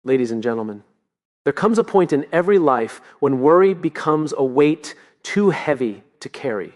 Ladies and gentlemen, there comes a point in every life when worry becomes a weight too heavy to carry.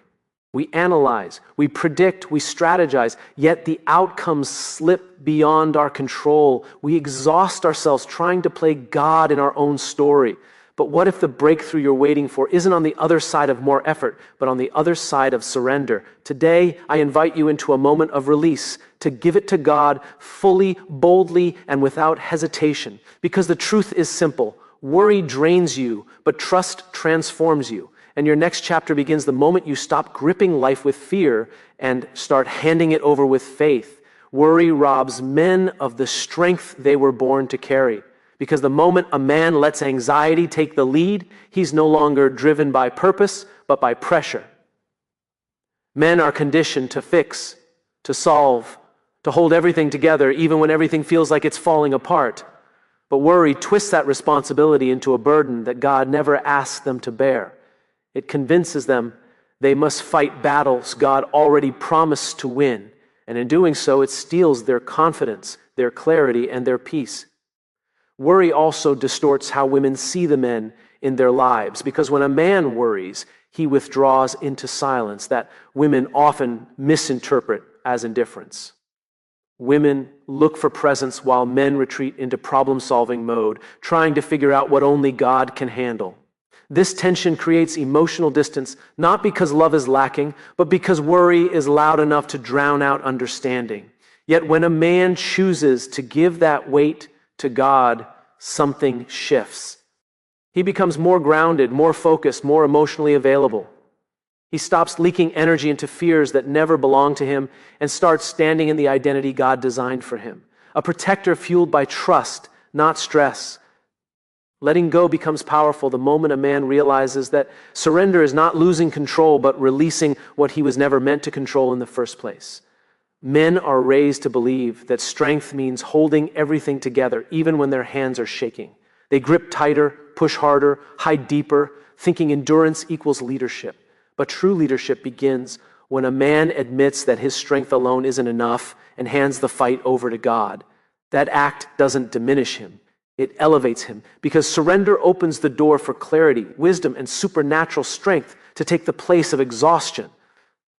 We analyze, we predict, we strategize, yet the outcomes slip beyond our control. We exhaust ourselves trying to play God in our own story. But what if the breakthrough you're waiting for isn't on the other side of more effort, but on the other side of surrender? Today, I invite you into a moment of release, to give it to God fully, boldly, and without hesitation. Because the truth is simple. Worry drains you, but trust transforms you. And your next chapter begins the moment you stop gripping life with fear and start handing it over with faith. Worry robs men of the strength they were born to carry. Because the moment a man lets anxiety take the lead, he's no longer driven by purpose, but by pressure. Men are conditioned to fix, to solve, to hold everything together, even when everything feels like it's falling apart. But worry twists that responsibility into a burden that God never asked them to bear. It convinces them they must fight battles God already promised to win. And in doing so, it steals their confidence, their clarity, and their peace. Worry also distorts how women see the men in their lives, because when a man worries, he withdraws into silence that women often misinterpret as indifference. Women look for presence while men retreat into problem-solving mode, trying to figure out what only God can handle. This tension creates emotional distance, not because love is lacking, but because worry is loud enough to drown out understanding. Yet when a man chooses to give that weight to God, something shifts. He becomes more grounded, more focused, more emotionally available. He stops leaking energy into fears that never belong to him and starts standing in the identity God designed for him. A protector fueled by trust, not stress. Letting go becomes powerful the moment a man realizes that surrender is not losing control, but releasing what he was never meant to control in the first place. Men are raised to believe that strength means holding everything together, even when their hands are shaking. They grip tighter, push harder, hide deeper, thinking endurance equals leadership. But true leadership begins when a man admits that his strength alone isn't enough and hands the fight over to God. That act doesn't diminish him. It elevates him, because surrender opens the door for clarity, wisdom, and supernatural strength to take the place of exhaustion.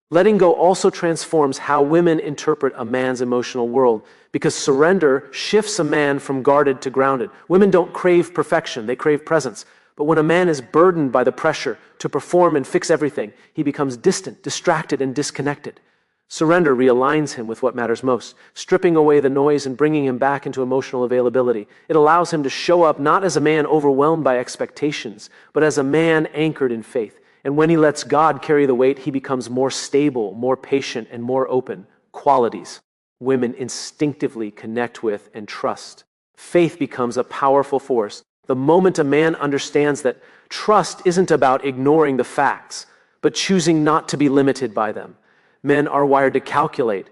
Letting go also transforms how women interpret a man's emotional world, because surrender shifts a man from guarded to grounded. Women don't crave perfection, they crave presence. But when a man is burdened by the pressure to perform and fix everything, he becomes distant, distracted, and disconnected. Surrender realigns him with what matters most, stripping away the noise and bringing him back into emotional availability. It allows him to show up not as a man overwhelmed by expectations, but as a man anchored in faith. And when he lets God carry the weight, he becomes more stable, more patient, and more open. Qualities women instinctively connect with and trust. Faith becomes a powerful force the moment a man understands that trust isn't about ignoring the facts, but choosing not to be limited by them. Men are wired to calculate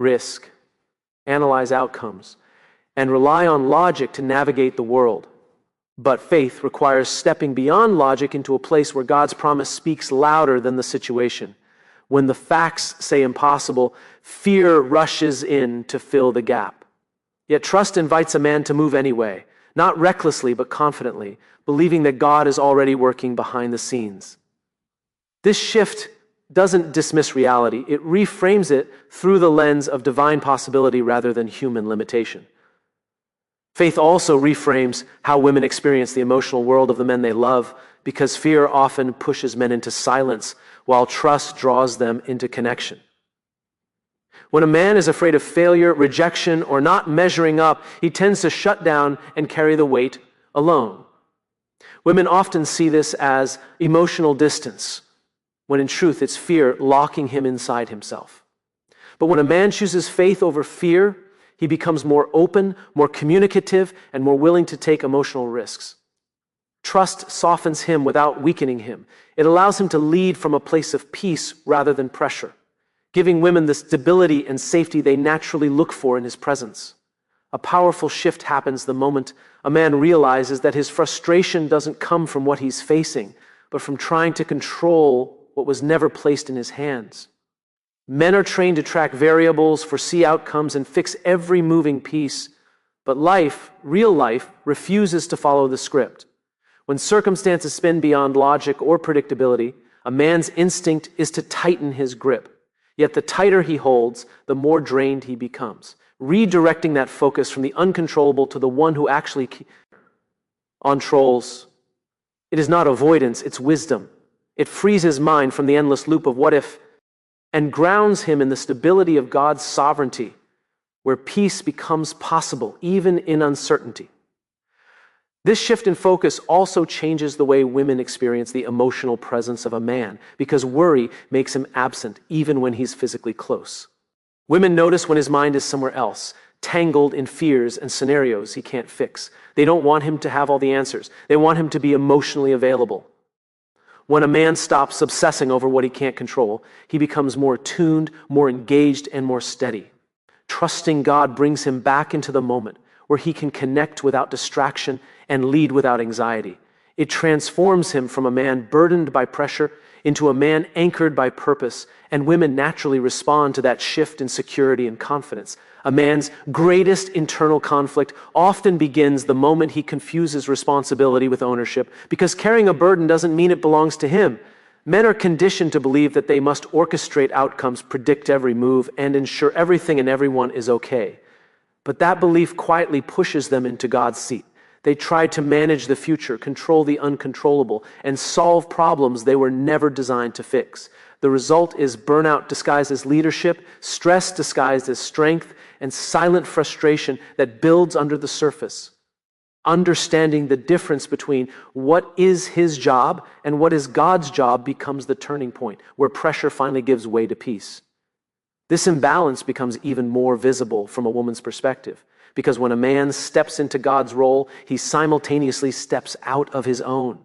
risk, analyze outcomes, and rely on logic to navigate the world. But faith requires stepping beyond logic into a place where God's promise speaks louder than the situation. When the facts say impossible, fear rushes in to fill the gap. Yet trust invites a man to move anyway, not recklessly but confidently, believing that God is already working behind the scenes. This shift doesn't dismiss reality. It reframes it through the lens of divine possibility rather than human limitation. Faith also reframes how women experience the emotional world of the men they love, because fear often pushes men into silence, while trust draws them into connection. When a man is afraid of failure, rejection, or not measuring up, he tends to shut down and carry the weight alone. Women often see this as emotional distance, when in truth it's fear locking him inside himself. But when a man chooses faith over fear, he becomes more open, more communicative, and more willing to take emotional risks. Trust softens him without weakening him. It allows him to lead from a place of peace rather than pressure, giving women the stability and safety they naturally look for in his presence. A powerful shift happens the moment a man realizes that his frustration doesn't come from what he's facing, but from trying to control what was never placed in his hands. Men are trained to track variables, foresee outcomes, and fix every moving piece, But life, real life, refuses to follow the script. When circumstances spin beyond logic or predictability, a man's instinct is to tighten his grip. Yet the tighter he holds, the more drained he becomes, redirecting that focus from the uncontrollable to the one who actually controls. It is not avoidance, it's wisdom. It frees his mind from the endless loop of what if and grounds him in the stability of God's sovereignty, where peace becomes possible, even in uncertainty. This shift in focus also changes the way women experience the emotional presence of a man, because worry makes him absent even when he's physically close. Women notice when his mind is somewhere else, tangled in fears and scenarios he can't fix. They don't want him to have all the answers. They want him to be emotionally available. When a man stops obsessing over what he can't control, he becomes more attuned, more engaged, and more steady. Trusting God brings him back into the moment, where he can connect without distraction and lead without anxiety. It transforms him from a man burdened by pressure into a man anchored by purpose, and women naturally respond to that shift in security and confidence. A man's greatest internal conflict often begins the moment he confuses responsibility with ownership, because carrying a burden doesn't mean it belongs to him. Men are conditioned to believe that they must orchestrate outcomes, predict every move, and ensure everything and everyone is okay. But that belief quietly pushes them into God's seat. They try to manage the future, control the uncontrollable, and solve problems they were never designed to fix. The result is burnout disguised as leadership, stress disguised as strength, and silent frustration that builds under the surface. Understanding the difference between what is his job and what is God's job becomes the turning point, where pressure finally gives way to peace. This imbalance becomes even more visible from a woman's perspective, because when a man steps into God's role, he simultaneously steps out of his own.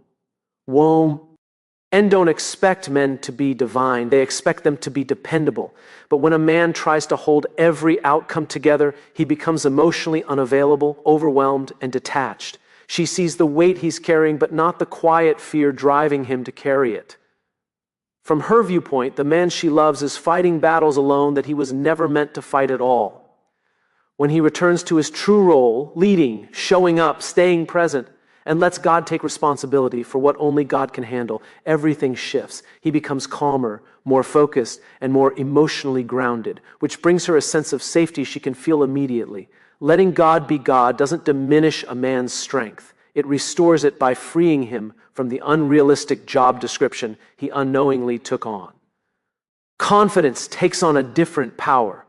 Men don't expect men to be divine, they expect them to be dependable. But when a man tries to hold every outcome together, he becomes emotionally unavailable, overwhelmed, and detached. She sees the weight he's carrying, but not the quiet fear driving him to carry it. From her viewpoint, the man she loves is fighting battles alone that he was never meant to fight at all. When he returns to his true role, leading, showing up, staying present, and lets God take responsibility for what only God can handle, everything shifts. He becomes calmer, more focused, and more emotionally grounded, which brings her a sense of safety she can feel immediately. Letting God be God doesn't diminish a man's strength. It restores it by freeing him from the unrealistic job description he unknowingly took on. Confidence takes on a different power.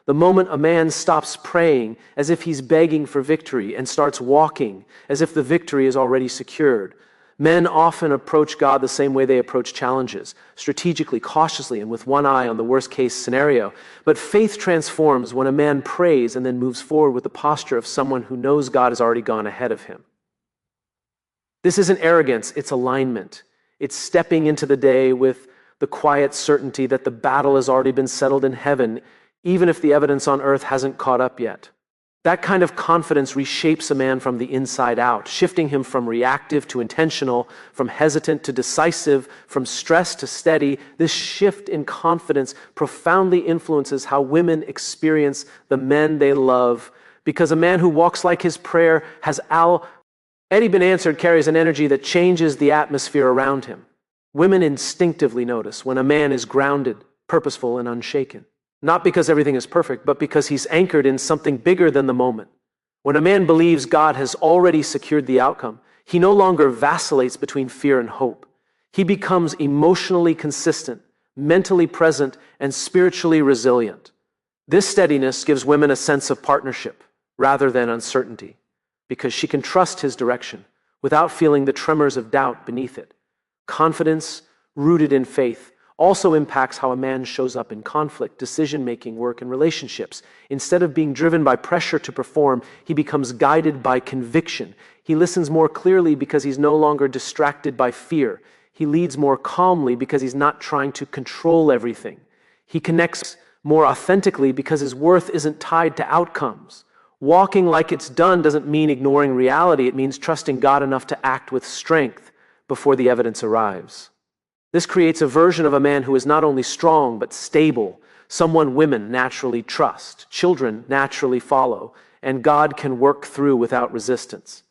The moment a man stops praying as if he's begging for victory and starts walking as if the victory is already secured. Men often approach God the same way they approach challenges, strategically, cautiously, and with one eye on the worst-case scenario. But faith transforms when a man prays and then moves forward with the posture of someone who knows God has already gone ahead of him. This isn't arrogance, it's alignment. It's stepping into the day with the quiet certainty that the battle has already been settled in heaven, even if the evidence on earth hasn't caught up yet. That kind of confidence reshapes a man from the inside out, shifting him from reactive to intentional, from hesitant to decisive, from stressed to steady. This shift in confidence profoundly influences how women experience the men they love, because a man who walks like his prayer has already been answered carries an energy that changes the atmosphere around him. Women instinctively notice when a man is grounded, purposeful, and unshaken. Not because everything is perfect, but because he's anchored in something bigger than the moment. When a man believes God has already secured the outcome, he no longer vacillates between fear and hope. He becomes emotionally consistent, mentally present, and spiritually resilient. This steadiness gives women a sense of partnership rather than uncertainty, because she can trust his direction without feeling the tremors of doubt beneath it. Confidence, rooted in faith, also impacts how a man shows up in conflict, decision-making, work, and relationships. Instead of being driven by pressure to perform, he becomes guided by conviction. He listens more clearly because he's no longer distracted by fear. He leads more calmly because he's not trying to control everything. He connects more authentically because his worth isn't tied to outcomes. Walking like it's done doesn't mean ignoring reality. It means trusting God enough to act with strength before the evidence arrives. This creates a version of a man who is not only strong, but stable, someone women naturally trust, children naturally follow, and God can work through without resistance.